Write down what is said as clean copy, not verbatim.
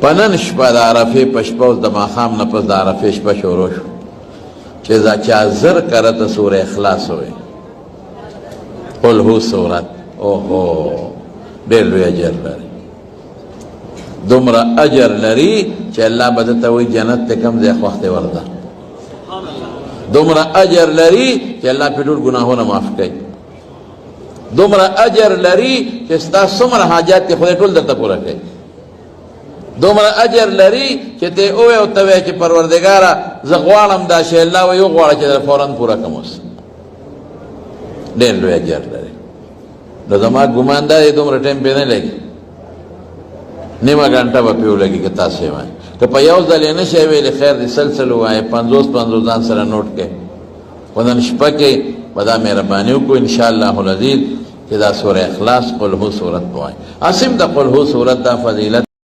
په نن شپه د عرفې په شپه اوس د ماښام نه پس د عرفې شپه شروع شو چې دا چا زر کره ته سوره اخلاص ووایي قل هو صورت اوهو ډېر لوی اجر لري دومره اجر لري چې الله به درته وایي جنت ته کوم ځای خوښ دی ورځه دومره اجر لري چې الله پرې ټول ګناهونه معاف کوي دومره اجر لري چې ستا څومره حاجات دي خدای ټول درته پوره کوي دومره اجر لري چې ته ووایې او ته وایې چې پروردګاره زه غواړم دا شی الله وایي وغواړه چې در فوراً پوره کړم اوس ډېر لوی اجر لري نو زما ګمان دا دی دومره ټایم پرې نه لګي نیمه ګنټه به پرې ولګي که تاسو یې وایئ که په یو ځل یې نه شی ویلې خیر دی سلسل ووایې 50 ځان سره نوټ کړئ خو نن شپه کې به دا مهرباني وکړو انشاءالله العزیز چې دا سوره اخلاص قل هو صورت ووایي اسیم د قل هو صورت دا فضیلت